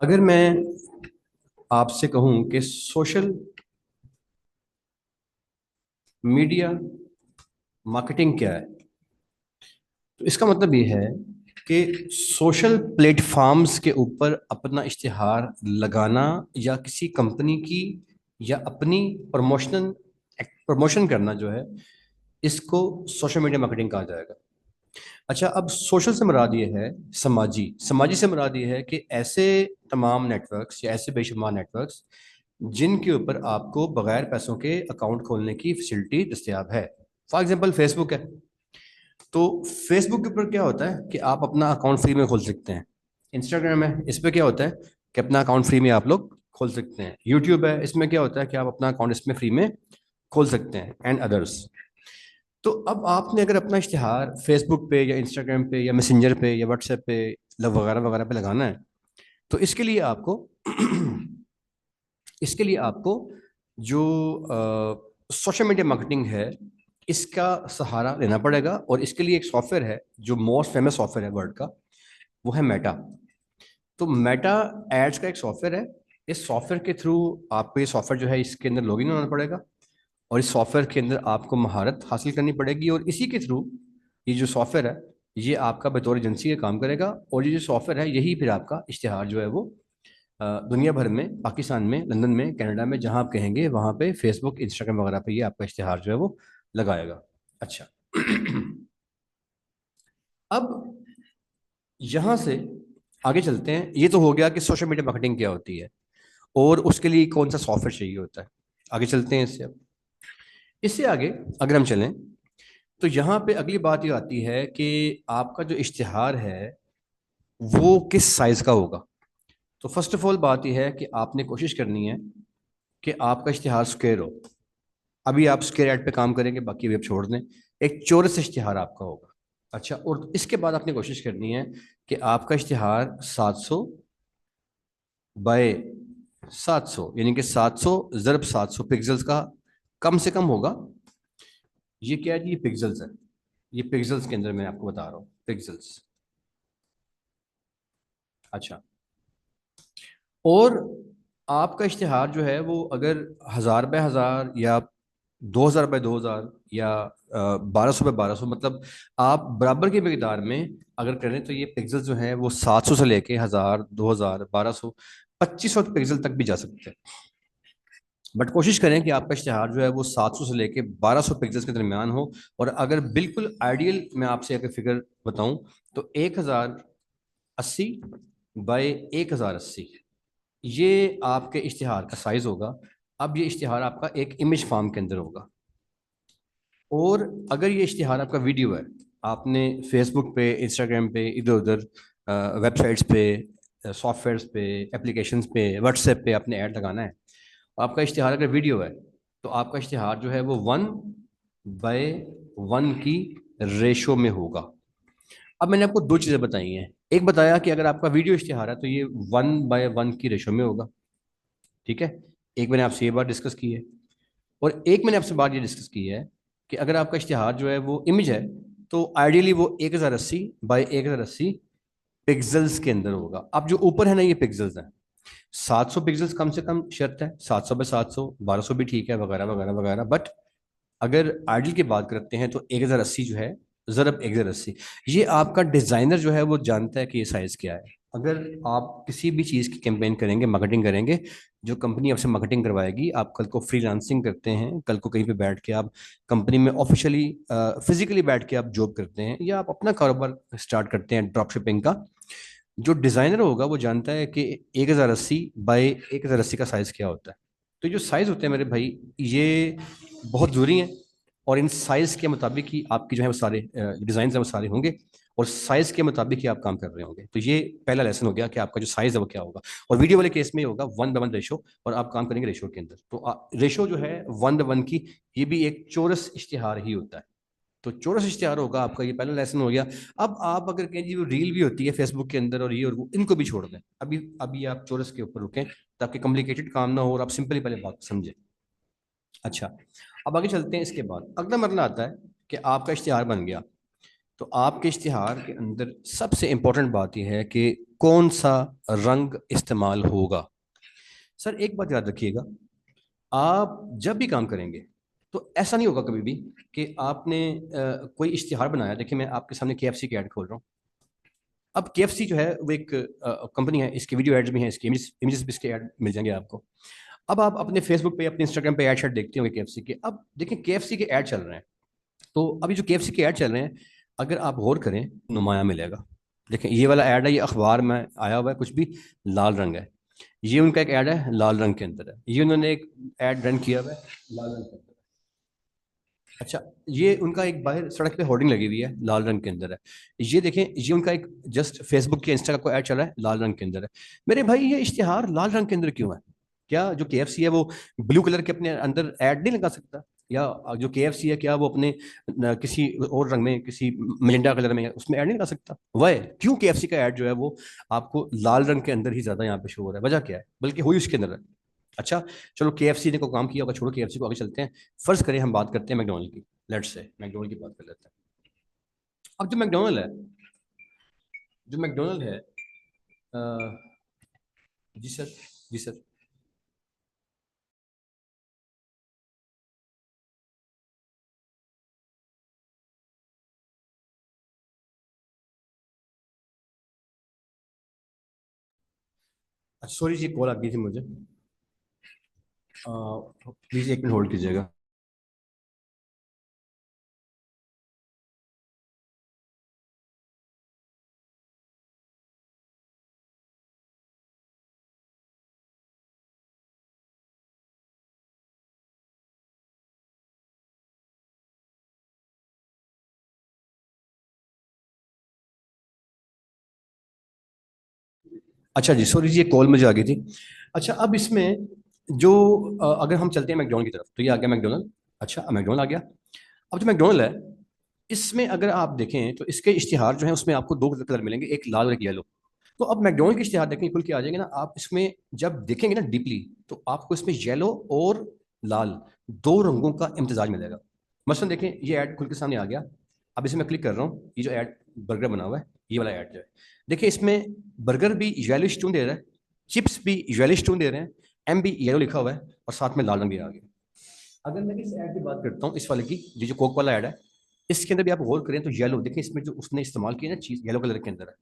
अगर मैं आपसे कहूं कि सोशल मीडिया मार्केटिंग क्या है, तो इसका मतलब ये है कि सोशल प्लेटफॉर्म्स के ऊपर अपना इश्तिहार लगाना या किसी कंपनी की या अपनी प्रमोशन करना जो है, इसको सोशल मीडिया मार्केटिंग कहा जाएगा। अच्छा, अब सोशल से मुराद ये है समाजी। समाजी से मुराद ये है कि ऐसे तमाम नेटवर्क्स या ऐसे बेशुमार नेटवर्क्स जिनके ऊपर आपको बगैर पैसों के अकाउंट खोलने की फैसिलिटी दस्तयाब है। फॉर एग्जांपल फेसबुक है। तो फेसबुक के ऊपर क्या होता है कि आप अपना अकाउंट फ्री में खोल सकते हैं। इंस्टाग्राम है, इस पर क्या होता है कि अपना अकाउंट फ्री में आप लोग खोल सकते हैं। यूट्यूब है, इसमें क्या होता है कि आप अपना अकाउंट इसमें फ्री में खोल सकते हैं, एंड अदर्स। तो अब आपने अगर अपना इश्तिहार फेसबुक पे या इंस्टाग्राम पे या मैसेंजर पे या व्हाट्सएप पे वगैरह वगैरह पे लगाना है, तो इसके लिए आपको इसके लिए आपको जो सोशल मीडिया मार्केटिंग है, इसका सहारा लेना पड़ेगा। और इसके लिए एक सॉफ्टवेयर है जो मोस्ट फेमस सॉफ्टवेयर है वर्ल्ड का, वो है मेटा। तो मेटा एड्स का एक सॉफ्टवेयर है। इस सॉफ्टवेयर के थ्रू आपको ये सॉफ्टवेयर जो है इसके अंदर लॉगिन होना पड़ेगा, और इस सॉफ्टवेयर के अंदर आपको महारत हासिल करनी पड़ेगी, और इसी के थ्रू ये जो सॉफ्टवेयर है ये आपका बतौर एजेंसी का काम करेगा। और ये जो सॉफ्टवेयर है यही फिर आपका इश्तिहार जो है वो दुनिया भर में, पाकिस्तान में, लंदन में, कनाडा में, जहां आप कहेंगे वहां पे फेसबुक इंस्टाग्राम वगैरह पे ये आपका इश्तिहार जो है वो लगाएगा। अच्छा। अब यहां से आगे चलते हैं। ये तो हो गया कि सोशल मीडिया मार्केटिंग क्या होती है और उसके लिए कौन सा सॉफ्टवेयर चाहिए होता है। आगे चलते हैं इससे। अब इससे आगे अगर हम चलें, तो यहाँ पे अगली बात ये आती है कि आपका जो इश्तिहार है वो किस साइज का होगा। तो फर्स्ट ऑफ ऑल बात यह है कि आपने कोशिश करनी है कि आपका इश्तिहार स्क्वायर हो। अभी आप स्क्वायर एड पे काम करेंगे, बाकी अभी आप छोड़ दें। एक चौरस इश्तिहार आपका होगा। अच्छा, और इसके बाद आपने कोशिश करनी है कि आपका इश्तिहार 700 बाय 700, यानी कि 700 ज़रब 700 पिक्सल्स का कम से कम होगा। ये क्या है जी? ये पिक्सल्स है। ये पिक्सल्स के अंदर मैं आपको बता रहा हूँ, पिक्सल्स। अच्छा, और आपका इश्तिहार जो है वो अगर 1000 बाय 1000 या 2000 बाय 2000 या 1200 बाय 1200, मतलब आप बराबर की मकदार में अगर करें तो ये पिक्सल जो है वो 700 से लेके 1000, 2000, 1200, 2500 पिक्सल तक भी जा सकते हैं। बट कोशिश करें कि आपका इश्तिहार जो है वो 700 से लेके 1200 पिक्सल के दरमियान हो। और अगर बिल्कुल आइडियल मैं आपसे अगर फिगर बताऊं, तो 1080 बाय 1080, ये आपके इश्तिहार का साइज होगा। अब ये इश्तिहार आपका एक इमेज फॉर्म के अंदर होगा। और अगर ये इश्तिहार आपका वीडियो है, आपने फेसबुक पे, इंस्टाग्राम पे, इधर उधर वेबसाइट्स पे, सॉफ्टवेयर्स पे, एप्लीकेशंस पे, व्हाट्सएप पे आपने ऐड लगाना है। आपका इश्तिहार अगर वीडियो है, तो आपका इश्तिहार जो है वो 1:1 की रेशो में होगा। अब मैंने आपको दो चीज़ें बताई हैं। एक बताया कि अगर आपका वीडियो इश्तिहार है तो ये 1:1 की रेशो में होगा। ठीक है। एक मैंने आपसे ये बात डिस्कस की है। और एक मैंने आपसे बात ये डिस्कस की है कि अगर आपका इश्तिहार जो है वो इमेज है, तो आइडियली वो 1080 बाय 1080 पिक्सल्स के अंदर होगा। अब जो ऊपर है ना, ये पिक्सल्स हैं। 700 पिक्सल्स कम से कम शर्त है, 700 बाय 700, 1200 भी ठीक है, वगैरह वगैरह वगैरह। बट अगर आइडियल की बात करते हैं तो 1080 जो है, ज़रब 1080, ये आपका डिज़ाइनर जो है वो जानता है कि ये साइज़ क्या है। अगर आप किसी भी चीज़ की कैंपेन करेंगे, मार्केटिंग करेंगे, जो कंपनी आपसे मार्केटिंग करवाएगी, आप कल को फ्रीलांसिंग करते हैं, कल को कहीं पे बैठ के आप कंपनी में ऑफिशियली फिजिकली बैठ के आप जॉब करते हैं, या आप अपना कारोबार स्टार्ट करते हैं ड्रॉप शिपिंग का, जो डिज़ाइनर होगा वो जानता है कि 1080 बाय 1080 का साइज़ क्या होता है। तो जो साइज़ होते हैं मेरे भाई, ये बहुत ज़रूरी हैं। और इन साइज़ के मुताबिक ही आपकी जो है वो सारे डिज़ाइन है वो सारे होंगे, और साइज़ के मुताबिक ही आप काम कर रहे होंगे। तो ये पहला लेसन हो गया कि आपका जो साइज़ है वो क्या होगा। और वीडियो वाले केस में होगा 1:1 रेशो, और आप काम करेंगे रेशो के अंदर। तो रेशो जो है 1:1 की, ये भी एक चौरस इश्तिहार ही होता है। तो चौरस इश्तिहार होगा आपका, ये पहला लेसन हो गया। अब आप अगर कहें जी वो रील भी होती है फेसबुक के अंदर और ये और वो, इनको भी छोड़ दें। अभी अभी आप चौरस के ऊपर रुकें ताकि कॉम्प्लिकेटेड काम ना हो और आप सिंपली पहले बात समझें। अच्छा, अब आगे चलते हैं। इसके बाद अगला मरला आता है कि आपका इश्तिहार बन गया। तो आपके इश्तिहार के अंदर सबसे इंपॉर्टेंट बात यह है कि कौन सा रंग इस्तेमाल होगा। सर एक बात याद रखिएगा, आप जब भी काम करेंगे तो ऐसा नहीं होगा कभी भी कि आपने कोई इश्तिहार बनाया। देखिए मैं आपके सामने केएफसी की ऐड खोल रहा हूँ। अब केएफसी जो है वो एक कंपनी है, इसकी वीडियो एड्स भी हैं, इसकी इमेजेस भी इसके ऐड मिल जाएंगे आपको। अब आप अपने फेसबुक पे अपने इंस्टाग्राम पे ऐड शैड देखते होंगे केएफसी के। अब देखिए केएफसी के ऐड चल रहे हैं, तो अभी जो केएफसी के ऐड चल रहे हैं, अगर आप गौर करें नुमाया मिलेगा। देखें ये वाला ऐड है, ये अखबार में आया हुआ है, कुछ भी लाल रंग है। ये उनका एक ऐड है, लाल रंग के अंदर है। ये उन्होंने एक ऐड रन किया हुआ है, लाल रंग के अंदर। अच्छा, ये उनका एक बाहर सड़क पे होर्डिंग लगी हुई है, लाल रंग के अंदर है। ये देखें, ये उनका एक जस्ट फेसबुक के इंस्टा का कोई ऐड चल रहा है, लाल रंग के अंदर है। मेरे भाई ये इश्तिहार लाल रंग के अंदर क्यों है? क्या जो केएफसी है वो ब्लू कलर के अपने अंदर ऐड नहीं लगा सकता? या जो केएफसी है क्या वो अपने किसी और रंग में, किसी मजेंडा कलर में उसमें ऐड नहीं लगा सकता? वह क्यों केएफसी का ऐड जो है वो आपको लाल रंग के अंदर ही ज्यादा यहाँ पे शो हो रहा है? वजह क्या है? बल्कि हुई उसके अंदर है। अच्छा, चलो केएफसी ने को काम किया होगा, छोड़ो केएफसी को, आगे चलते हैं। फर्ज करें हम बात करते हैं मैकडोनल्ड की। लेट्स से मैकडोनल्ड की बात कर लेते हैं। अब जो मैकडोनल्ड है, जो मैकडोनल्ड है जी सर, जी सर। अच्छा सॉरी जी, कॉल आ गई थी मुझे। प्लीज एक मिनट होल्ड कीजिएगा। अच्छा जी सॉरी जी, ये कॉल मुझे आ गई थी। अच्छा अब इसमें जो अगर हम चलते हैं मैकडोनल्ड की तरफ, तो ये आ गया मैकडोनल्ड। अच्छा मैकडोनल्ड आ गया। अब जो मैकडोनल्ड है, इसमें अगर आप देखें तो इसके इश्तिहार जो है उसमें आपको दो कलर मिलेंगे, एक लाल और एक येलो। तो अब मैकडोनल्ड के इश्तिहार देखने खुल के आ जाएंगे ना, आप इसमें जब देखेंगे ना डीपली, तो आपको इसमें येलो और लाल दो रंगों का इम्तजाज मिलेगा। मसलन देखें, ये ऐड खुल के सामने आ गया। अब इसे मैं क्लिक कर रहा हूँ, ये जो ऐड बर्गर बना हुआ है, ये वाला ऐड जो है, देखिए इसमें बर्गर भी येलो टोन दे रहा है, चिप्स भी येलो टोन दे रहे हैं, एम भी येलो लिखा हुआ है, और साथ में लाल रंग भी आ गया। अगर मैं इस ऐड की बात करता हूँ, इस वाले की, ये जो कोक वाला ऐड है, इसके अंदर भी आप गौर करें तो येलो, देखिए इसमें जो उसने इस्तेमाल किया ना चीज, येलो कलर के अंदर है,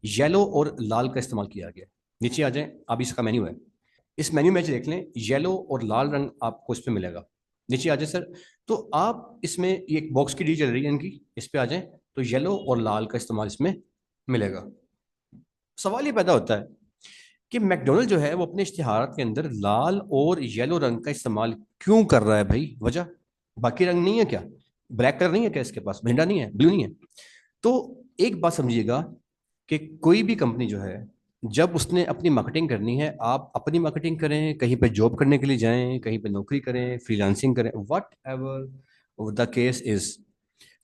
येलो और लाल का इस्तेमाल किया गया। नीचे आ जाए, अब इसका मेन्यू है, इस मेन्यू में देख लें, येलो और लाल रंग आपको इस पे मिलेगा। नीचे आ जाए सर, तो आप इसमें ये एक बॉक्स की डील चल रही है इनकी, इस पे आ जाए तो येलो और लाल का इस्तेमाल इसमें मिलेगा। सवाल ये पैदा होता है कि मैकडोनल्ड जो है वो अपने इश्तिहारात के अंदर लाल और येलो रंग का इस्तेमाल क्यों कर रहा है भाई? वजह, बाकी रंग नहीं है क्या? ब्लैक कलर नहीं है क्या इसके पास? झंडा नहीं है, ब्लू नहीं है? तो एक बात समझिएगा कि कोई भी कंपनी जो है, जब उसने अपनी मार्केटिंग करनी है, आप अपनी मार्केटिंग करें, कहीं पे जॉब करने के लिए जाएं, कहीं पे नौकरी करें, फ्रीलांसिंग करें, what ever the case is,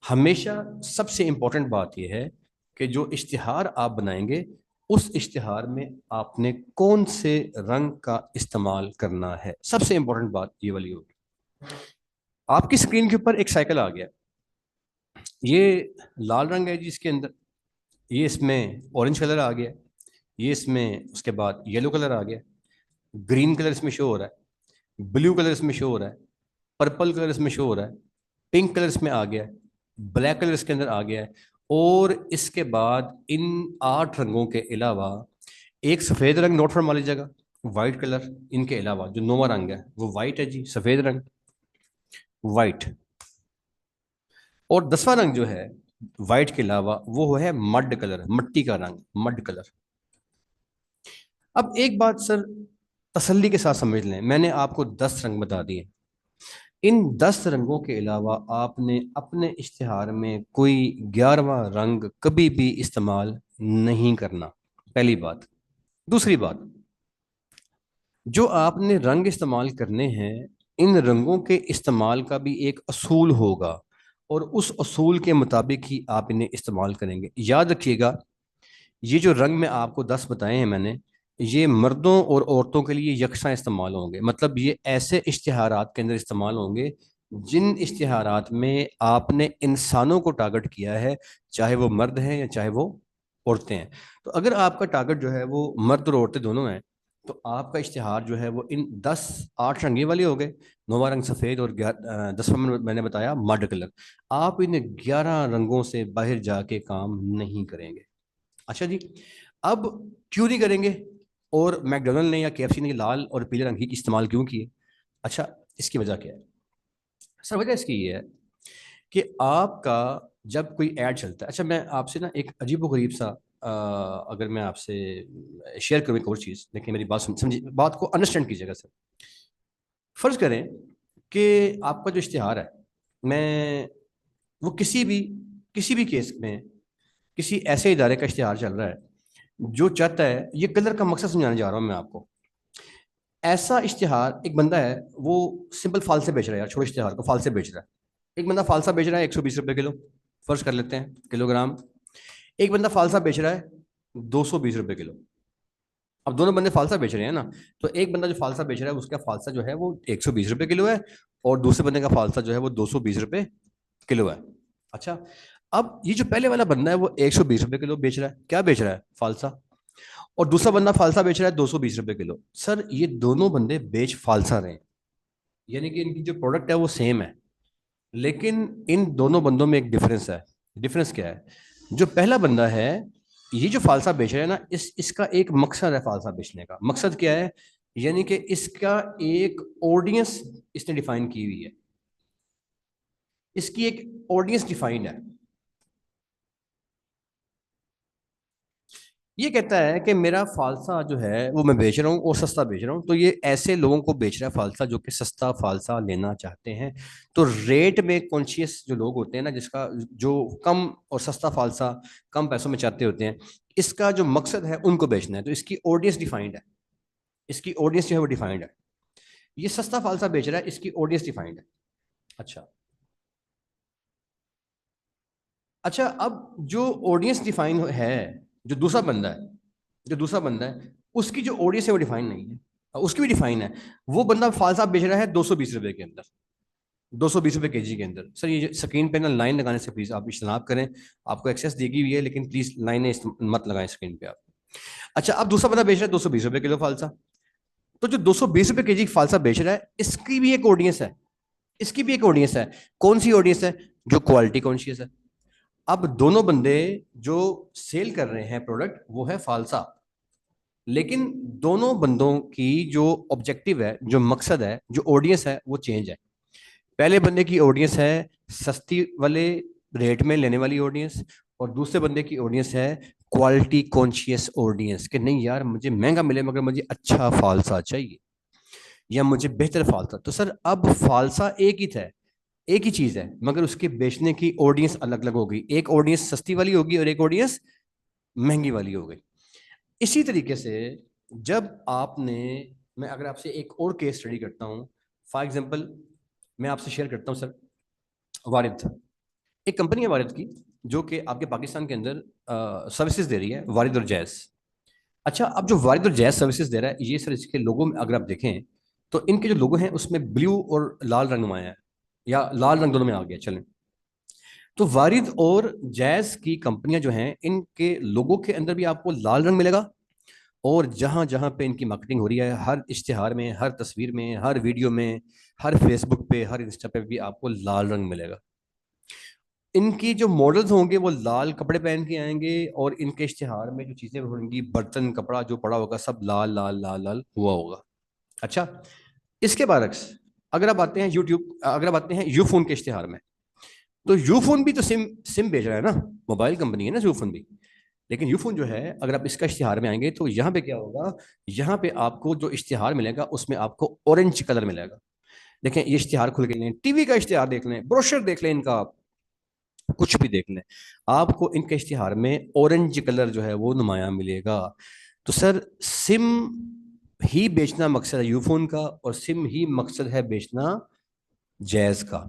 हमेशा सबसे इंपॉर्टेंट बात यह है कि जो इश्तिहार आप बनाएंगे, उस इश्तिहार में आपने कौन से रंग का इस्तेमाल करना है। सबसे इंपॉर्टेंट बात ये वाली होगी। आपकी स्क्रीन के ऊपर एक साइकिल आ गया, ये लाल रंग है जी इसके अंदर, ये इसमें ऑरेंज कलर आ गया, ये इसमें उसके बाद येलो कलर आ गया, ग्रीन कलर इसमें शो हो रहा है, ब्लू कलर इसमें शो हो रहा है, पर्पल कलर इसमें शो हो रहा है, पिंक कलर इसमें आ गया है, ब्लैक कलर इसके अंदर आ गया है। और इसके बाद इन 8 रंगों के अलावा एक सफेद रंग नोट फॉर्मा लीजिएगा, व्हाइट कलर। इनके अलावा जो 9वां रंग है वो व्हाइट है जी, सफेद रंग, व्हाइट। और 10वां रंग जो है व्हाइट के अलावा वो है मड कलर, मट्टी का रंग, मड कलर। अब एक बात सर तसल्ली के साथ समझ लें, मैंने आपको 10 रंग बता दिए। इन 10 रंगों के अलावा आपने अपने इश्तिहार में कोई 11वां रंग कभी भी इस्तेमाल नहीं करना, पहली बात। दूसरी बात, जो आपने रंग इस्तेमाल करने हैं, इन रंगों के इस्तेमाल का भी एक असूल होगा, और उस असूल के मुताबिक ही आप इन्हें इस्तेमाल करेंगे। याद रखिएगा, ये जो रंग में आपको 10 बताए हैं मैंने, ये मर्दों और औरतों के लिए यकसा इस्तेमाल होंगे। मतलब ये ऐसे इश्तिहारात के अंदर इस्तेमाल होंगे जिन इश्तिहारात में आपने इंसानों को टारगेट किया है, चाहे वो मर्द हैं या चाहे वो औरतें हैं। तो अगर आपका टारगेट जो है वो मर्द और औरतें दोनों हैं, तो आपका इश्तिहार जो है वो इन 10 8 रंगे वाले हो गए। 9वां रंग सफ़ेद और 10वां मैंने बताया मड कलर। आप इन 11 रंगों से बाहर जाके काम नहीं करेंगे। अच्छा जी, अब क्यों नहीं करेंगे? और मैकडोनल्ड ने या केएफसी ने लाल और पीले रंग ही इस्तेमाल क्यों किए? अच्छा, इसकी वजह क्या है सर? वजह इसकी ये है कि आपका जब कोई ऐड चलता है, अच्छा मैं आपसे ना एक अजीब गरीब सा अगर मैं आपसे शेयर करूँ एक और चीज़, देखिए मेरी बात समझिए, बात को अंडरस्टैंड कीजिएगा सर। फर्ज करें कि आपका जो इश्तिहार है, मैं वो किसी भी केस में किसी ऐसे इदारे का इश्तिहार चल रहा है जो चाहता है, ये कलर का मकसद समझाने जा रहा हूँ मैं आपको। ऐसा इश्तिहार, एक बंदा है वो सिंपल फालसे बेच रहा है यार, छोटे इश्तिहार को फालसे बेच रहा है। एक बंदा फालसा बेच रहा है 120 रुपए किलो, फर्ज कर लेते हैं किलोग्राम। एक बंदा फालसा बेच रहा है 220 रुपए किलो। अब दोनों बंदे फालसा बेच रहे हैं ना, तो एक बंदा जो फालसा बेच रहा है उसका फालसा जो है वो 120 रुपए किलो है, और दूसरे बंदे का फालसा जो है वो 220 रुपए किलो है। अच्छा, अब ये जो पहले वाला बंदा है वो 120 रुपए किलो बेच रहा है, क्या बेच रहा है? फालसा। और दूसरा बंदा फालसा बेच रहा है 220 रुपए किलो। सर ये दोनों बंदे बेच फालसा रहे हैं, यानी कि इनकी जो प्रोडक्ट है वो सेम है, लेकिन इन दोनों बंदों में एक डिफरेंस है। डिफरेंस क्या है? जो पहला बंदा है, ये जो फालसा बेच रहा है ना, इसका एक मकसद है। फालसा बेचने का मकसद क्या है? यानी कि इसका एक ऑडियंस इसने डिफाइन की हुई है, इसकी एक ऑडियंस डिफाइंड है। ये कहता है कि मेरा फालसा जो है वो मैं बेच रहा हूँ और सस्ता बेच रहा हूँ, तो ये ऐसे लोगों को बेच रहा है फालसा जो कि सस्ता फालसा लेना चाहते हैं। तो रेट में कॉन्शियस जो लोग होते हैं ना, जिसका जो कम और सस्ता फालसा कम पैसों में चाहते होते हैं, इसका जो मकसद है उनको बेचना है, तो इसकी ऑडियंस डिफाइंड है। इसकी ऑडियंस जो है वो डिफाइंड है। ये सस्ता फालसा बेच रहा है, इसकी ऑडियंस डिफाइंड है। अच्छा, अच्छा, अब जो ऑडियंस डिफाइन है, जो दूसरा बंदा है, जो दूसरा बंदा है उसकी जो ऑडियंस है वो डिफाइन नहीं है। उसकी भी डिफाइन है। वो बंदा फालसा बेच रहा है 220 रुपए के अंदर, 220 रुपए केजी के अंदर। सर ये स्क्रीन पे ना लाइन लगाने से प्लीज आप इज्तनाब करें। आपको एक्सेस दी हुई है, लेकिन प्लीज लाइनें मत लगाएं स्क्रीन पे आप। अच्छा, अब दूसरा बंदा बेच रहा है 220 रुपए किलो फालसा। तो जो 220 रुपए केजी फालसा बेच रहा है, इसकी भी एक ऑडियंस है। इसकी भी एक ऑडियंस है। कौन सी ऑडियंस है? जो क्वालिटी कॉन्शियस है। अब दोनों बंदे जो सेल कर रहे हैं प्रोडक्ट वो है फालसा, लेकिन दोनों बंदों की जो ऑब्जेक्टिव है, जो मकसद है, जो ऑडियंस है वो चेंज है। पहले बंदे की ऑडियंस है सस्ती वाले रेट में लेने वाली ऑडियंस, और दूसरे बंदे की ऑडियंस है क्वालिटी कॉन्शियस ऑडियंस, कि नहीं यार मुझे महंगा मिले मगर मुझे अच्छा फालसा चाहिए, या मुझे बेहतर फालसा। तो सर अब फालसा एक ही था, एक ही चीज है, मगर उसके बेचने की ऑडियंस अलग अलग होगी। एक ऑडियंस सस्ती वाली होगी और एक ऑडियंस महंगी वाली हो गई। इसी तरीके से जब आपने, मैं अगर आपसे एक और केस स्टडी करता हूँ, फॉर एग्जांपल मैं आपसे शेयर करता हूँ सर। वारिद, एक कंपनी है वारिद की, जो कि आपके पाकिस्तान के अंदर सर्विसेज दे रही है, वारिद और जैस। अच्छा, अब जो वारिद और जैस सर्विसेज दे रहा है, ये सर इसके लोगों में अगर आप देखें तो इनके जो लोगो हैं उसमें ब्लू और लाल रंग में आया है, या लाल रंग दोनों में आ गया चलें। तो वारिद और जैस की कंपनियां जो हैं, इनके लोगों के अंदर भी आपको लाल रंग मिलेगा, और जहां जहां पे इनकी मार्केटिंग हो रही है, हर इश्तिहार में, हर तस्वीर में, हर वीडियो में, हर फेसबुक पे, हर इंस्टा पे भी आपको लाल रंग मिलेगा। इनकी जो मॉडल्स होंगे वो लाल कपड़े पहन के आएंगे, और इनके इश्तिहार में जो चीजें होंगी, बर्तन कपड़ा जो पड़ा होगा, सब लाल लाल लाल लाल हुआ होगा। अच्छा, इसके बरक्स अगर आप आते हैं यूट्यूब, अगर आप आते हैं यूफोन के इश्तिहार में, तो यूफोन भी तो सिम सिम बेच रहा है ना, मोबाइल कंपनी है ना यूफोन भी। लेकिन यूफोन जो है, अगर आप इसका इश्तिहार में आएंगे तो यहाँ पे क्या होगा? यहाँ पे आपको जो इश्तिहार मिलेगा उसमें आपको ऑरेंज कलर मिलेगा। देखें ये इश्तिहार खुल के लें, टीवी का इश्तिहार देख लें, ब्रोशर देख लें इनका, आप कुछ भी देख लें, आपको इनके इश्तिहार में ऑरेंज कलर जो है वो नुमाया मिलेगा। तो सर सिम ही बेचना मकसद है यूफोन का, और सिम ही मकसद है बेचना जैज का।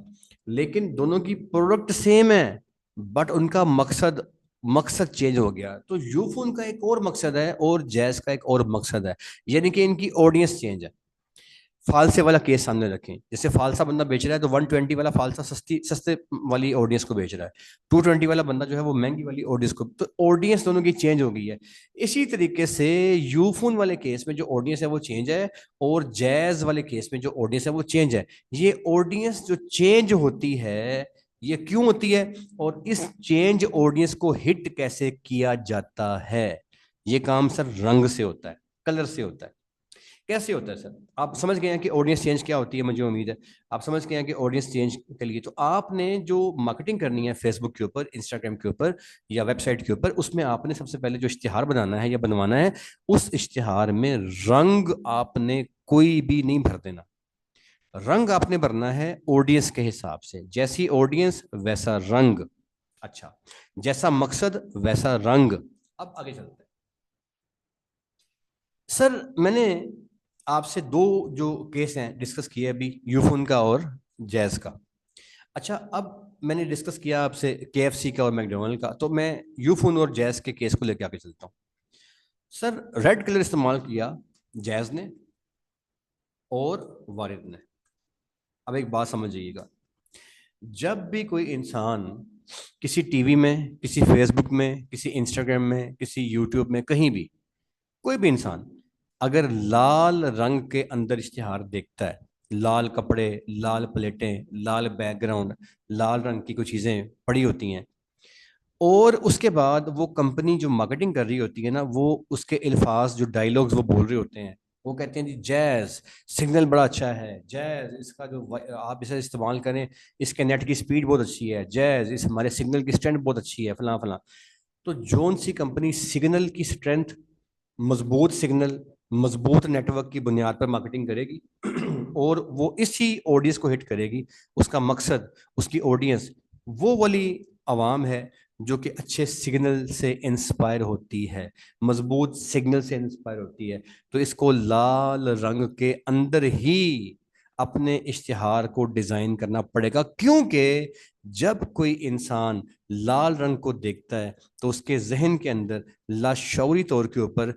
लेकिन दोनों की प्रोडक्ट सेम है, बट उनका मकसद मकसद चेंज हो गया। तो यूफोन का एक और मकसद है और जैज का एक और मकसद है, यानी कि इनकी ऑडियंस चेंज है। फालसे वाला केस सामने रखें, जैसे फालसा बंदा बेच रहा है तो 120 वाला फालसा सस्ती सस्ते वाली ऑडियंस को बेच रहा है, 220 वाला बंदा जो है वो महंगी वाली ऑडियंस को, तो ऑडियंस दोनों की चेंज हो गई है। इसी तरीके से यूफोन वाले केस में जो ऑडियंस है वो चेंज है, और जैज वाले केस में जो ऑडियंस है वो चेंज है। ये ऑडियंस जो चेंज होती है ये क्यों होती है, और इस चेंज ऑडियंस को हिट कैसे किया जाता है, ये काम सर रंग से होता है, कलर से होता है। कैसे होता है सर, आप समझ गए हैं कि ऑडियंस चेंज क्या होती है, मुझे उम्मीद है आप समझ गए हैं कि ऑडियंस चेंज के लिए तो आपने जो मार्केटिंग करनी है फेसबुक के ऊपर, इंस्टाग्राम के ऊपर या वेबसाइट के ऊपर, उसमें आपने सबसे पहले जो इश्तिहार बनाना है या बनवाना है, उस इश्तिहार में रंग आपने कोई भी नहीं भर देना। रंग आपने भरना है ऑडियंस के हिसाब से, जैसी ऑडियंस वैसा रंग। अच्छा, जैसा मकसद वैसा रंग। अब आगे चलते हैं सर। मैंने आपसे दो जो केस हैं डिस्कस किए अभी, यूफोन का और जैज का। अच्छा, अब मैंने डिस्कस किया आपसे केएफसी का और मैकडोनल्ड का, तो मैं यूफोन और जैज के केस को लेकर आगे चलता हूँ। सर, रेड कलर इस्तेमाल किया जैज ने और वारिद ने। अब एक बात समझिएगा, जब भी कोई इंसान किसी टीवी में, किसी फेसबुक में, किसी इंस्टाग्राम में, किसी यूट्यूब में, कहीं भी कोई भी इंसान अगर लाल रंग के अंदर इश्तिहार देखता है, लाल कपड़े, लाल प्लेटें, लाल बैकग्राउंड, लाल रंग की कुछ चीजें पड़ी होती हैं, और उसके बाद वो कंपनी जो मार्केटिंग कर रही होती है ना, वो उसके अल्फाज जो डायलॉग्स वो बोल रहे होते हैं, वो कहते हैं जी जैज सिग्नल बड़ा अच्छा है, जैज इसका जो आप इसे इस्तेमाल करें, इसके नेट की स्पीड बहुत अच्छी है, जैज इस हमारे सिग्नल की स्ट्रेंथ बहुत अच्छी है, फला फला। तो जोन सी कंपनी सिग्नल की स्ट्रेंथ, मजबूत सिग्नल, मजबूत नेटवर्क की बुनियाद पर मार्केटिंग करेगी और वो इसी ऑडियंस को हिट करेगी, उसका मकसद, उसकी ऑडियंस वो वाली आवाम है जो कि अच्छे सिग्नल से इंस्पायर होती है, मजबूत सिग्नल से इंस्पायर होती है। तो इसको लाल रंग के अंदर ही अपने इश्तिहार को डिजाइन करना पड़ेगा, क्योंकि जब कोई इंसान लाल रंग को देखता है तो उसके जहन के अंदर लाशौरी तौर के ऊपर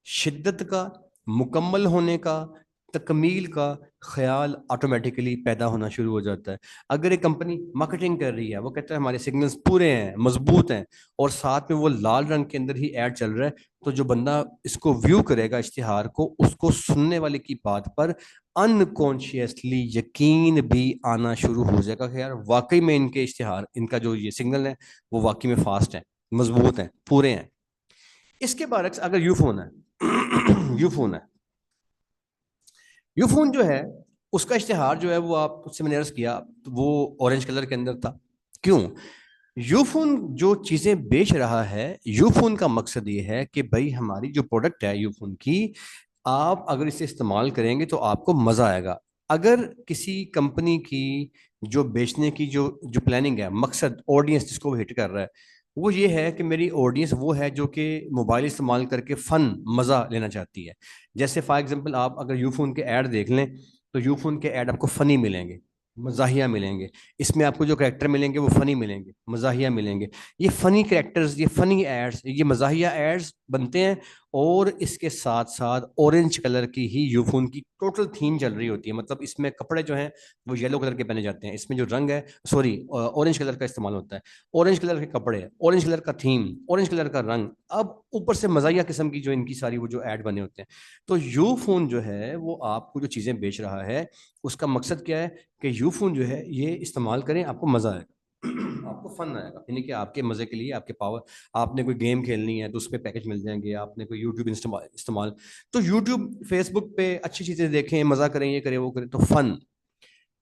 शिद्दत का, मुकम्मल होने का, तकमील का ख्याल ऑटोमेटिकली पैदा होना शुरू हो जाता है। अगर एक कंपनी मार्केटिंग कर रही है, वो कहता है हमारे सिग्नल्स पूरे हैं, मजबूत हैं, और साथ में वो लाल रंग के अंदर ही ऐड चल रहा है, तो जो बंदा इसको व्यू करेगा इश्तिहार को, उसको सुनने वाले की बात पर अनकॉन्शियसली यकीन भी आना शुरू हो जाएगा कि यार वाकई में इनके इश्तिहार, इनका जो ये सिग्नल है वो वाकई में फास्ट है, मजबूत है, पूरे हैं। इसके बरक्स अगर यूफोन है यूफोन है, यूफोन जो है उसका इश्तिहार जो है वो आप उससे मैंने अर्ज किया, तो वो ऑरेंज कलर के अंदर था। क्यों? यूफोन जो चीजें बेच रहा है, यूफोन का मकसद ये है कि भाई हमारी जो प्रोडक्ट है यूफोन की, आप अगर इसे इस्तेमाल करेंगे तो आपको मजा आएगा। अगर किसी कंपनी की जो बेचने की जो जो प्लानिंग है, मकसद, ऑडियंस जिसको वो हिट कर रहा है, वो ये है कि मेरी ऑडियंस वो है जो कि मोबाइल इस्तेमाल करके फन, मजा लेना चाहती है। जैसे फॉर एग्जांपल आप अगर यूफोन के ऐड देख लें, तो यूफोन के ऐड आपको फनी मिलेंगे, मजाहिया मिलेंगे, इसमें आपको जो करेक्टर मिलेंगे वो फनी मिलेंगे, मजाहिया मिलेंगे। ये फनी करेक्टर्स, ये फनी एड्स, ये मजाहिया एड्स बनते हैं, और इसके साथ साथ ऑरेंज कलर की ही यूफोन की टोटल थीम चल रही होती है। मतलब इसमें कपड़े जो हैं वो येलो कलर के पहने जाते हैं, इसमें जो रंग है, सॉरी, ऑरेंज कलर का इस्तेमाल होता है। ऑरेंज कलर के कपड़े, ऑरेंज कलर का थीम, ऑरेंज कलर का रंग, अब ऊपर से मजाहिया किस्म की जो इनकी सारी वो जो ऐड बने होते हैं। तो यूफोन जो है वो आपको जो चीज़ें बेच रहा है, उसका मकसद क्या है कि यूफोन जो है ये इस्तेमाल करें, आपको मजा आएगा आपको फन आएगा, यानी कि आपके मजे के लिए, आपके पावर, आपने कोई गेम खेलनी है तो उस पर पैकेज मिल जाएंगे, आपने कोई यूट्यूब इस्तेमाल इस्तेमाल तो यूट्यूब फेसबुक पे अच्छी चीजें देखें, मजा करें, ये करें वो करें, तो फन,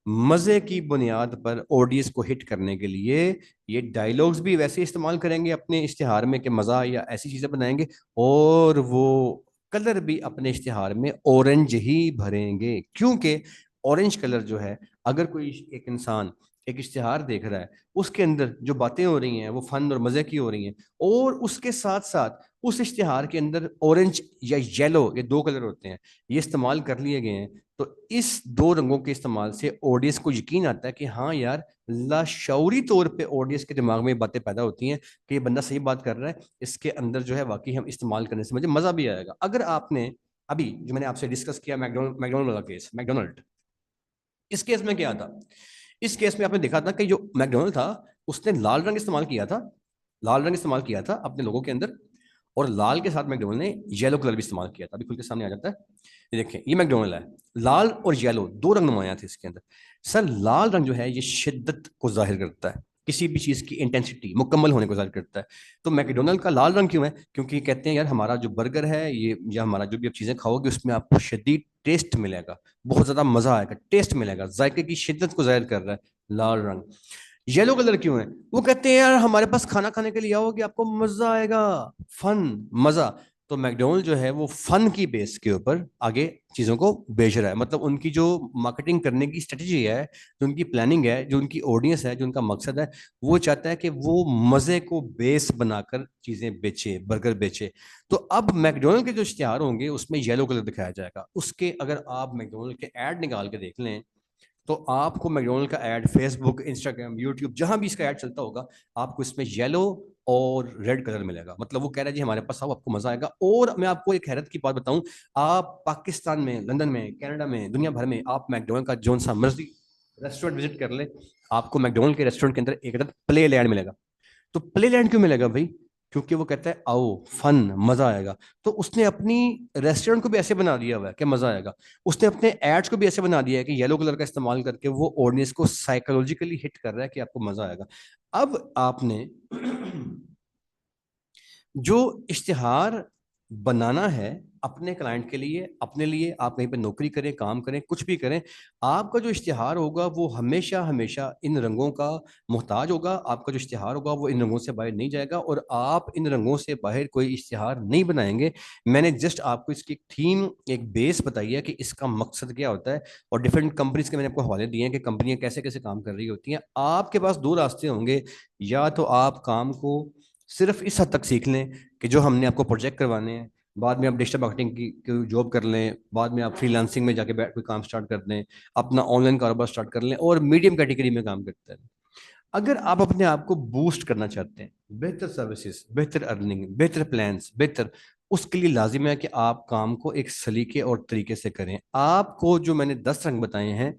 मजे की बुनियाद पर ऑडियंस को हिट करने के लिए ये डायलॉग्स भी वैसे इस्तेमाल करेंगे अपने इश्तिहार में कि मजा या ऐसी चीजें बनाएंगे, और वो कलर भी अपने इश्तिहार में ऑरेंज ही भरेंगे, क्योंकि ऑरेंज कलर जो है, अगर कोई एक इंसान एक इश्तिहार देख रहा है, उसके अंदर जो बातें हो रही हैं वो फन और मजे की हो रही हैं, और उसके साथ साथ उस इश्तिहार के अंदर ऑरेंज या येलो, ये दो कलर होते हैं, ये इस्तेमाल कर लिए गए हैं, तो इस दो रंगों के इस्तेमाल से ऑडियंस को यकीन आता है कि हाँ यार, लाशौरी तौर पे ऑडियंस के दिमाग में बातें पैदा होती हैं कि ये बंदा सही बात कर रहा है, इसके अंदर जो है वाकई हम इस्तेमाल करने से मुझे मजा भी आएगा। अगर आपने अभी जो मैंने आपसे डिस्कस किया मैकडोनल्ड वाला केस, मैकडोनल्ड, इस केस में क्या था? इस केस में आपने देखा था कि जो मैकडोनल्ड था उसने लाल रंग इस्तेमाल किया था, लाल रंग इस्तेमाल किया था अपने लोगों के अंदर, और लाल के साथ मैकडोनल्ड ने येलो कलर भी इस्तेमाल किया था। अभी खुल के सामने आ जाता है, ये देखें, ये मैकडोनल्ड है, लाल और येलो दो रंग नुमाया थे इसके अंदर। सर लाल रंग जो है ये शिद्दत को जाहिर करता है, किसी भी चीज की इंटेंसिटी, मुकम्मल होने को जाहिर करता है। तो मैकडोनल्ड का लाल रंग क्यों है? क्योंकि कहते हैं यार हमारा जो बर्गर है ये, या हमारा जो भी आप चीजें खाओगे उसमें आपको शदीद टेस्ट मिलेगा, बहुत ज्यादा मजा आएगा, टेस्ट मिलेगा, जायके की शिद्दत को जाहिर कर रहा है लाल रंग। येलो कलर क्यों है? वो कहते हैं यार हमारे पास खाना खाने के लिए आओगे आपको मजा आएगा, फन, मजा। तो मैकडोनल्ड जो है वो फन की बेस के ऊपर आगे चीजों को बेच रहा है। मतलब उनकी जो मार्केटिंग करने की स्ट्रेटजी है, जो उनकी प्लानिंग है, जो उनकी ऑडियंस है, जो उनका मकसद है, वो चाहता है कि वो मजे को बेस बनाकर चीजें बेचे, बर्गर बेचे। तो अब मैकडोनल्ड के जो इश्तिहार होंगे उसमें येलो कलर दिखाया जाएगा। उसके अगर आप मैकडोनल्ड के ऐड निकाल के देख लें तो आपको मैकडोनल्ड का ऐड फेसबुक, इंस्टाग्राम, यूट्यूब, जहां भी इसका ऐड चलता होगा, आपको इसमें येलो और रेड कलर मिलेगा। मतलब वो कह रहा है जी हमारे पास आओ आपको मजा आएगा। और मैं आपको एक हैरत की बात बताऊं, आप पाकिस्तान में, लंदन में, कनाडा में, दुनिया भर में आप मैकडोनल्ड का जोन सा मर्जी रेस्टोरेंट विजिट कर ले, आपको मैकडोनल्ड के रेस्टोरेंट के अंदर एक अदद प्ले लैंड मिलेगा। तो प्ले लैंड क्यों मिलेगा भाई? क्योंकि वो कहता है आओ, फन, मजा आएगा। तो उसने अपनी रेस्टोरेंट को भी ऐसे बना दिया हुआ है कि मजा आएगा। उसने अपने एड्स को भी ऐसे बना दिया है कि येलो कलर का इस्तेमाल करके वो ऑडियंस को साइकोलॉजिकली हिट कर रहा है कि आपको मजा आएगा। अब आपने जो इश्तिहार बनाना है अपने क्लाइंट के लिए, अपने लिए, आप कहीं पे नौकरी करें, काम करें, कुछ भी करें, आपका जो इश्तिहार होगा वो हमेशा हमेशा इन रंगों का मोहताज होगा। आपका जो इश्तिहार होगा वो इन रंगों से बाहर नहीं जाएगा, और आप इन रंगों से बाहर कोई इश्तिहार नहीं बनाएंगे। मैंने जस्ट आपको इसकी थीम, एक बेस बताई है कि इसका मकसद क्या होता है, और डिफरेंट कंपनीज के मैंने आपको हवाले दिए हैं कि कंपनियां कैसे कैसे काम कर रही होती हैं। आपके पास दो रास्ते होंगे, या तो आप काम को सिर्फ इस हद तक सीख लें कि जो हमने आपको प्रोजेक्ट करवाने हैं, बाद में आप डिजिटल मार्केटिंग की जॉब कर लें, बाद में आप फ्रीलांसिंग में जाके बैठ कोई काम स्टार्ट कर दें, अपना ऑनलाइन कारोबार स्टार्ट कर लें, और मीडियम कैटेगरी में काम करते हैं। अगर आप अपने आप को बूस्ट करना चाहते हैं, बेहतर सर्विसेज, बेहतर अर्निंग, बेहतर प्लान्स, बेहतर, उसके लिए लाजिम है कि आप काम को एक सलीके और तरीके से करें। आपको जो मैंने 10 रंग बताए हैं,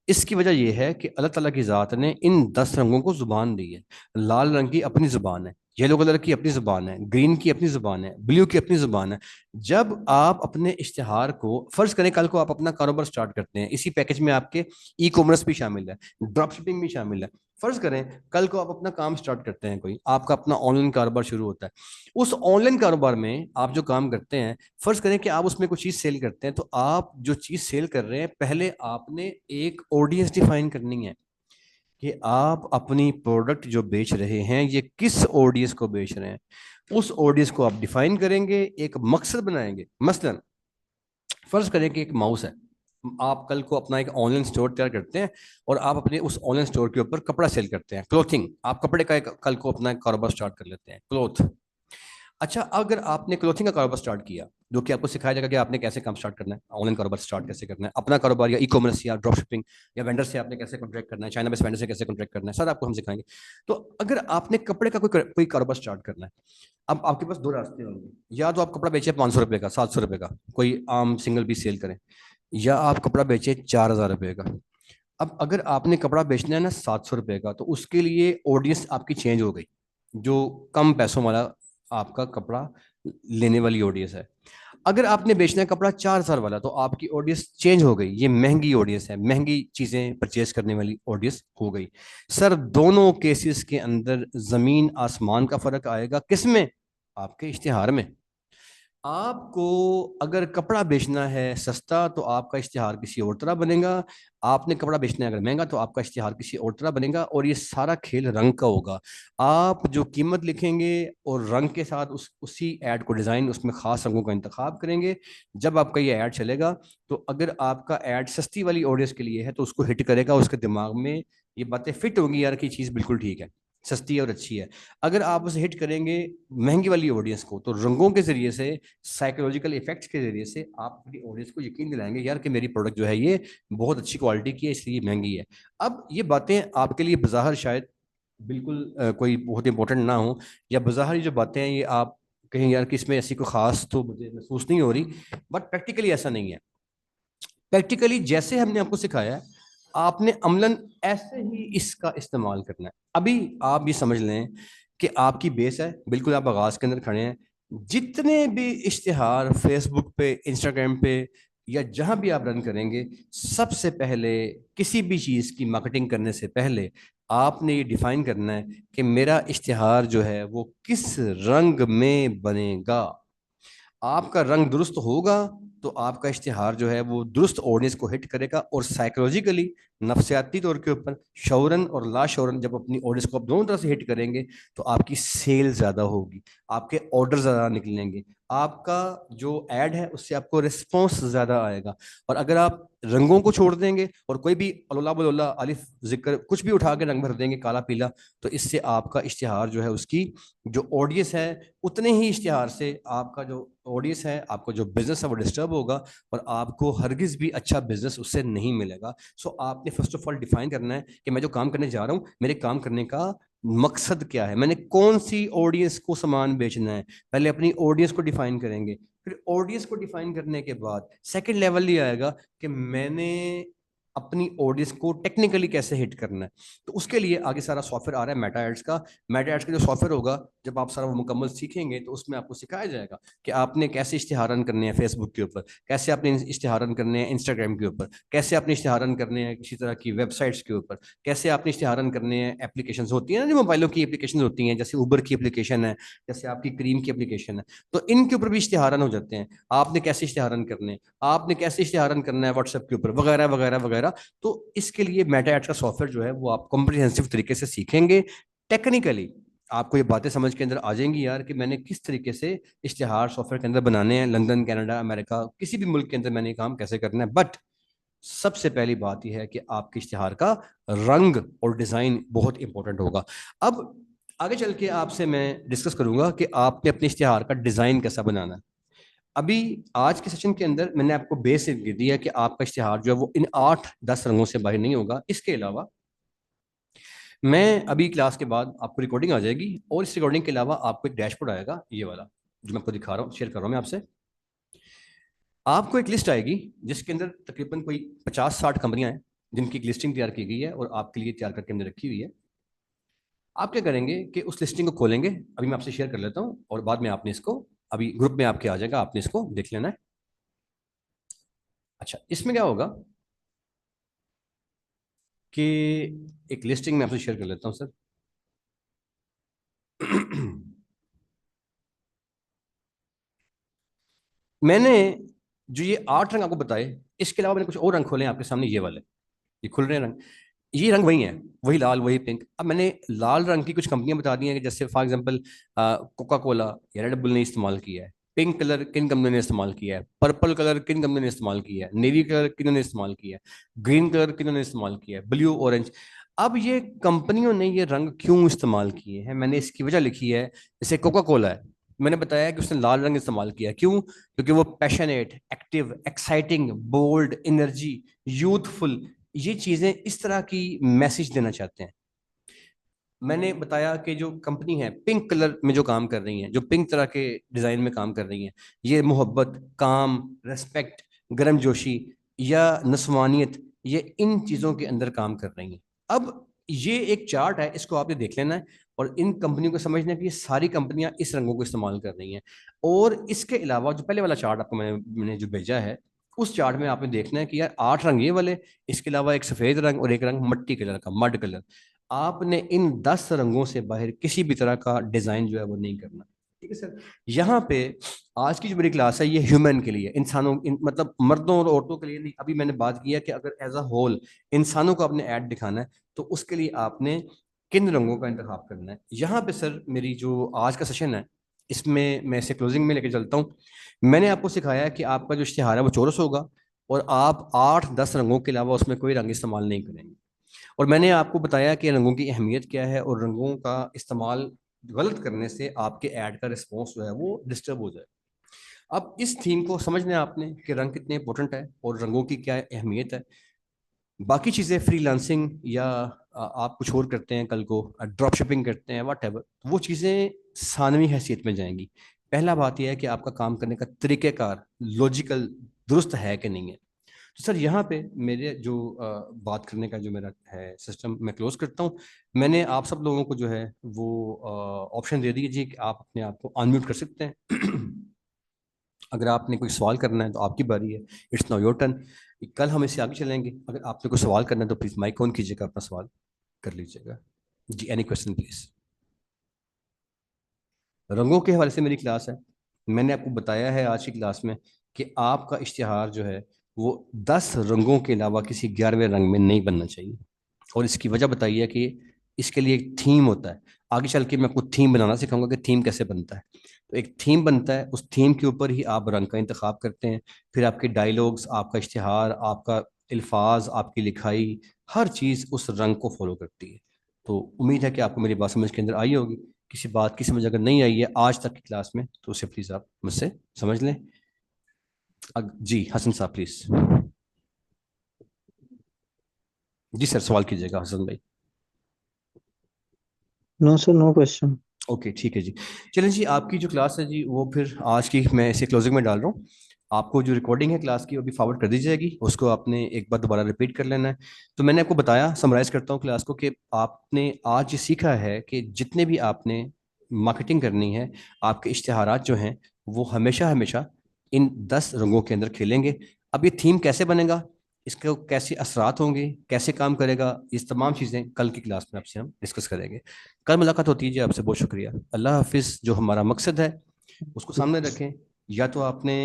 इसकी वजह यह है कि अल्लाह ताला की ज़ात ने इन 10 रंगों को जुबान दी है। लाल रंग की अपनी जुबान है, येलो कलर की अपनी जुबान है, ग्रीन की अपनी जुबान है, ब्लू की अपनी जुबान है। जब आप अपने इश्तिहार को, फर्ज करें कल को आप अपना कारोबार स्टार्ट करते हैं, इसी पैकेज में आपके ई कॉमर्स भी शामिल है, ड्रॉप शिपिंग भी शामिल है। फर्ज करें कल को आप अपना काम स्टार्ट करते हैं, कोई आपका अपना ऑनलाइन कारोबार शुरू होता है। उस ऑनलाइन कारोबार में आप जो काम करते हैं, फर्ज करें कि आप उसमें कुछ चीज सेल करते हैं, तो आप जो चीज सेल कर रहे हैं, पहले आपने एक ऑडियंस डिफाइन करनी है कि आप अपनी प्रोडक्ट जो बेच रहे हैं ये किस ऑडियंस को बेच रहे हैं। उस ऑडियंस को आप डिफाइन करेंगे, एक मकसद बनाएंगे। मसलन फर्ज करें कि एक माउस है, आप कल को अपना एक ऑनलाइन स्टोर तैयार करते हैं, और आप अपने उस ऑनलाइन स्टोर के ऊपर कपड़ा सेल करते हैं, क्लोथिंग, आप कपड़े का एक कल को अपना एक कारोबार स्टार्ट कर लेते हैं, क्लोथ। अच्छा, अगर आपने क्लोथिंग का कारोबार स्टार्ट किया, जो कि आपको सिखाया जाएगा कि आपने कैसे काम स्टार्ट करना है, ऑनलाइन कारोबार स्टार्ट कैसे करना है, अपना कारोबार या ई कॉमर्स या ड्रॉप शिपिंग या वेंडर से आपने कैसे कॉन्ट्रैक्ट करना है, चाइना बेस्ड वेंडर से कैसे कॉन्ट्रैक्ट करना है, सर आपको हम सिखाएंगे। तो अगर आपने कपड़े का कोई कोई कारोबार स्टार्ट करना है, अब आपके पास दो रास्ते होंगे, या तो आप कपड़ा बेचे 500 रुपए का, 700 रुपए का, कोई आम सिंगल पीस सेल करें, या आप कपड़ा बेचे 4000 रुपए का। अब अगर आपने कपड़ा बेचना है ना 700 रुपए का, तो उसके लिए ऑडियंस आपकी चेंज हो गई, जो कम पैसों वाला आपका कपड़ा लेने वाली ऑडियंस है। अगर आपने बेचना है कपड़ा 4,000 वाला, तो आपकी ऑडियंस चेंज हो गई, ये महंगी ऑडियंस है, महंगी चीजें परचेज करने वाली ऑडियंस हो गई। सर दोनों केसेस के अंदर जमीन आसमान का फर्क आएगा, किसमें? आपके इश्तिहार में। आपको अगर कपड़ा बेचना है सस्ता, तो आपका इश्तिहार किसी और तरह बनेगा। आपने कपड़ा बेचना है अगर महंगा, तो आपका इश्तिहार किसी और तरह बनेगा, और ये सारा खेल रंग का होगा। आप जो कीमत लिखेंगे और रंग के साथ उसी ऐड को डिजाइन, उसमें खास रंगों का इंतखाब करेंगे। जब आपका ये ऐड चलेगा, तो अगर आपका ऐड सस्ती वाली ऑडियंस के लिए है तो उसको हिट करेगा, उसके दिमाग में ये बातें फिट होंगी यार कि चीज बिल्कुल ठीक है, सस्ती है और अच्छी है। अगर आप उसे हिट करेंगे महंगी वाली ऑडियंस को, तो रंगों के जरिए से, साइकोलॉजिकल इफेक्ट्स के जरिए से आप अपनी ऑडियंस को यकीन दिलाएंगे यार कि मेरी प्रोडक्ट जो है ये बहुत अच्छी क्वालिटी की है, इसलिए महंगी है। अब ये बातें आपके लिए बाहर शायद बिल्कुल कोई बहुत इंपॉर्टेंट ना हो, या बाहर ये जो बातें हैं ये आप कहीं यार कि इसमें ऐसी कोई खास तो मुझे महसूस नहीं हो रही, बट प्रैक्टिकली ऐसा नहीं है। प्रैक्टिकली जैसे हमने आपको सिखाया है, आपने अमलन ऐसे ही इसका इस्तेमाल करना है। अभी आप ये समझ लें कि आपकी बेस है, बिल्कुल आप आगाज के अंदर खड़े हैं। जितने भी इश्तिहार फेसबुक पे, इंस्टाग्राम पे या जहां भी आप रन करेंगे, सबसे पहले किसी भी चीज की मार्केटिंग करने से पहले आपने ये डिफाइन करना है कि मेरा इश्तिहार जो है वो किस रंग में बनेगा। आपका रंग दुरुस्त होगा तो आपका इश्तिहार जो है वो दुरुस्त ऑडियंस को हिट करेगा, और साइकोलॉजिकली, नफसियाती तौर के ऊपर, शौरन और लाशौरन, जब अपनी ऑडियंस को आप दोनों तरह से हिट करेंगे तो आपकी सेल ज्यादा होगी, आपके ऑर्डर ज्यादा निकलेंगे, आपका जो एड है उससे आपको रिस्पॉन्स ज्यादा आएगा। और अगर आप रंगों को छोड़ देंगे और कोई भी अलोला बलोला अलिफ जिक्र कुछ भी उठा के रंग भर देंगे काला पीला, तो इससे आपका इश्तिहार जो है उसकी जो ऑडियंस है, उतने ही इश्तिहार से आपका जो ऑडियंस है, आपको जो बिजनेस है वो डिस्टर्ब होगा, और आपको हरगिज भी अच्छा बिजनेस उससे नहीं मिलेगा। सो आपने फर्स्ट ऑफ ऑल डिफाइन करना है कि मैं जो काम करने जा रहा हूँ, मेरे काम करने का मकसद क्या है, मैंने कौन सी ऑडियंस को सामान बेचना है। पहले अपनी ऑडियंस को डिफाइन करेंगे, फिर ऑडियंस को डिफाइन करने के बाद सेकंड लेवल ये आएगा कि मैंने अपनी ऑडियंस को टेक्निकली कैसे हिट करना है। तो उसके लिए आगे सारा सॉफ्टवेयर आ रहा है मेटा एड्स का। मेटा एड्स का जो सॉफ्टवेयर होगा, जब आप सारा वो मुकम्मल सीखेंगे तो उसमें आपको सिखाया जाएगा कि आपने कैसे इश्तिहार रन करने हैं फेसबुक के ऊपर, कैसे आपने इश्तिहार रन करने हैं इंस्टाग्राम के ऊपर, कैसे आपने इश्तिहार रन करने हैं किसी तरह की वेबसाइट्स के ऊपर, कैसे आपने इश्तिहार रन करने हैं एप्लीकेशन होती है ना, जो मोबाइलों की एप्लीकेशन होती हैं, जैसे उबर की एप्लीकेशन है, जैसे आपकी क्रीम की एप्लीकेशन है, तो इनके ऊपर भी इश्तिहार रन हो जाते हैं। आपने कैसे इश्तिहार रन करने हैं, आपने कैसे इश्तिहार रन करना है व्हाट्सएप के ऊपर, वगैरह वगैरह वगैरह। तो इसके लिए मेटा एड्स का सॉफ्टवेयर जो है वो आप कॉम्प्रिहेंसिव तरीके से सीखेंगे। टेक्निकली आपको ये बातें समझ के अंदर आ जाएंगी यार कि मैंने किस तरीके से इश्तिहार सॉफ्टवेयर के अंदर बनाने हैं, लंदन, कनाडा, अमेरिका, किसी भी मुल्क के अंदर मैंने ये काम कैसे करना है। बट सबसे पहली बात यह है कि आपके इश्तिहार का रंग और डिजाइन बहुत इंपॉर्टेंट होगा। अब आगे चल के आपसे मैं डिस्कस करूंगा कि आपने अपने इश्तिहार का डिजाइन कैसा बनाना है। अभी आज के सेशन के अंदर मैंने आपको बेसिक दे दिया कि आपका इश्तिहार जो है वो इन 8-10 रंगों से बाहर नहीं होगा। इसके अलावा मैं अभी क्लास के बाद आपको रिकॉर्डिंग आ जाएगी, और इस रिकॉर्डिंग के अलावा आपको एक डैशबोर्ड आएगा, ये वाला जो मैं आपको दिखा रहा हूँ, शेयर कर रहा हूँ मैं आपसे। आपको एक लिस्ट आएगी जिसके अंदर तकरीबन कोई 50-60 कंपनियां हैं जिनकी एक लिस्टिंग तैयार की गई है और आपके लिए तैयार करके हमने रखी हुई है। आप क्या करेंगे कि उस लिस्टिंग को खोलेंगे, अभी मैं आपसे शेयर कर लेता हूँ, और बाद में आपने इसको, अभी ग्रुप में आपके आ जाएगा, आपने इसको देख लेना है। अच्छा, इसमें क्या होगा कि एक लिस्टिंग में आपसे शेयर कर लेता हूँ सर। मैंने जो ये 8 रंग आपको बताए, इसके अलावा मैंने कुछ और रंग खोले हैं आपके सामने, ये वाले, ये खुल रहे रंग, ये रंग वही है, वही लाल, वही पिंक। अब मैंने लाल रंग की कुछ कंपनियां बता दी हैं कि जैसे फॉर एग्जांपल कोका कोला या रेड बुल ने इस्तेमाल किया है। पिंक कलर किन कंपनी ने इस्तेमाल किया है, पर्पल कलर किन कंपनी ने इस्तेमाल किया है, नेवी कलर किन्होंने इस्तेमाल किया है, ग्रीन कलर किन्होंने इस्तेमाल किया है, ब्लू, ऑरेंज। अब ये कंपनियों ने ये रंग क्यों इस्तेमाल किए हैं, मैंने इसकी वजह लिखी है। जैसे कोका कोला है, मैंने बताया कि उसने लाल रंग इस्तेमाल किया, क्यों? क्योंकि वो passionate, active, exciting, bold, energy, youthful, ये चीजें इस तरह की मैसेज देना चाहते हैं। मैंने बताया कि जो कंपनी है पिंक कलर में जो काम कर रही है, जो पिंक तरह के डिजाइन में काम कर रही है, ये मोहब्बत, काम, रेस्पेक्ट, गर्मजोशी या नस्वानियत, ये इन चीजों के अंदर काम कर रही है। अब ये एक चार्ट है, इसको आपने देख लेना है, और इन कंपनियों को समझना है कि ये सारी कंपनियां इस रंगों को इस्तेमाल कर रही हैं। और इसके अलावा जो पहले वाला चार्ट आपको मैंने जो भेजा है, उस चार्ट में आपने देखना है कि यार 8 रंग ये वाले, इसके अलावा एक सफेद रंग और एक रंग मट्टी कलर का, मड कलर। आपने इन 10 रंगों से बाहर किसी भी तरह का डिजाइन जो है वो नहीं करना। ठीक है सर। यहाँ पे आज की जो मेरी क्लास है ये ह्यूमन के लिए, इंसानों मतलब मर्दों और औरतों के लिए नहीं। अभी मैंने बात किया कि अगर एज अ होल इंसानों को अपने ऐड दिखाना है तो उसके लिए आपने किन रंगों का इंतखाब करना है। यहाँ पे सर मेरी जो आज का सेशन है, इसमें मैं इसे क्लोजिंग में लेके चलता हूँ। मैंने आपको सिखाया कि आपका जो इश्तिहार है वो चौरस होगा, और आप 8-10 रंगों के अलावा उसमें कोई रंग इस्तेमाल नहीं करेंगे। और मैंने आपको बताया कि रंगों की अहमियत क्या है, और रंगों का इस्तेमाल गलत करने से आपके ऐड का रिस्पॉन्स जो है वो डिस्टर्ब हो जाए। अब इस थीम को समझना है आपने कि रंग कितने इंपॉर्टेंट है और रंगों की क्या अहमियत है। बाकी चीज़ें फ्रीलांसिंग या आप कुछ और करते हैं, कल को ड्रॉप शिपिंग करते हैं, वट एवर, वो चीज़ें सानवी हैसियत में जाएंगी। पहला बात यह है कि आपका काम करने का तरीक़ेकार लॉजिकल दुरुस्त है कि नहीं है। तो सर यहाँ पे मेरे जो बात करने का जो मेरा है सिस्टम, मैं क्लोज करता हूँ। मैंने आप सब लोगों को जो है वो ऑप्शन दे दीजिए कि आप अपने आप को अनम्यूट कर सकते हैं। अगर आपने कोई सवाल करना है तो आपकी बारी है, इट्स नाउ योर टर्न। कल हम इससे आगे चलेंगे। अगर आपने कोई सवाल करना है तो प्लीज़ माइक ऑन कीजिएगा, अपना सवाल कर लीजिएगा। जी, एनी क्वेश्चन प्लीज। रंगों के हवाले से मेरी क्लास है। मैंने आपको बताया है आज की क्लास में कि आपका इश्तिहार जो है वो 10 रंगों के अलावा किसी 11वें रंग में नहीं बनना चाहिए। और इसकी वजह बताइए कि इसके लिए एक थीम होता है। आगे चल के मैं आपको थीम बनाना सिखाऊंगा कि थीम कैसे बनता है। तो एक थीम बनता है, उस थीम के ऊपर ही आप रंग का इंतखाब करते हैं। फिर आपके डायलॉग्स, आपका इश्तिहार, आपका अल्फाज, आपकी लिखाई, हर चीज़ उस रंग को फॉलो करती है। तो उम्मीद है कि आपको मेरी बात समझ के अंदर आई होगी। किसी बात की समझ अगर नहीं आई है आज तक की क्लास में तो उसे प्लीज़ आप मुझसे समझ लें। जी हसन साहब प्लीज़। जी सर, सवाल कीजिएगा हसन भाई। No sir, no question. Okay ठीक है जी। चलिए जी, आपकी जो क्लास है जी वो फिर आज की मैं इसे क्लोजिंग में डाल रहा हूँ। आपको जो रिकॉर्डिंग है क्लास की वो भी फॉरवर्ड कर दी जाएगी, उसको आपने एक बार दोबारा रिपीट कर लेना है। तो मैंने आपको बताया, समराइज करता हूँ क्लास को, कि आपने आज ये सीखा है कि जितने भी आपने मार्केटिंग करनी है, आपके इश्तिहारात जो हैं वो हमेशा हमेशा इन 10 रंगों के अंदर खेलेंगे। अब ये थीम कैसे बनेगा, इसके कैसे असरात होंगे, कैसे काम करेगा, इस तमाम चीज़ें कल की क्लास में आपसे हम डिस्कस करेंगे। कल मुलाकात होती है जी। आपसे बहुत शुक्रिया। अल्लाह हाफिज़। जो हमारा मकसद है उसको सामने रखें। या तो आपने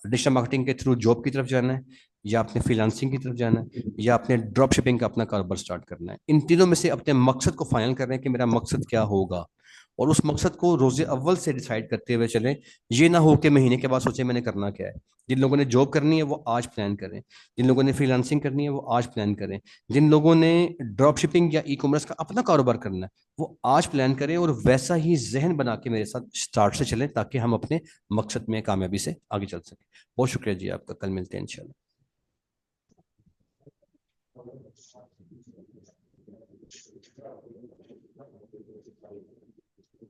डिजिटल मार्केटिंग के थ्रू जॉब की तरफ जाना है, या आपने फ्रीलांसिंग की तरफ जाना है, या आपने ड्रॉप शिपिंग का अपना कारोबार स्टार्ट करना है। इन तीनों में से अपने मकसद को फाइनल कर रहे हैं कि मेरा मकसद क्या होगा, और उस मकसद को रोज़े अव्वल से डिसाइड करते हुए चलें। ये ना हो कि महीने के बाद सोचे मैंने करना क्या है। जिन लोगों ने जॉब करनी है वो आज प्लान करें, जिन लोगों ने फ्रीलांसिंग करनी है वो आज प्लान करें, जिन लोगों ने ड्रॉप शिपिंग या ई कॉमर्स का अपना कारोबार करना है वो आज प्लान करें, और वैसा ही जहन बना के मेरे साथ स्टार्ट से चलें ताकि हम अपने मकसद में कामयाबी से आगे चल सकें। बहुत शुक्रिया जी आपका। कल मिलते हैं इंशाल्लाह।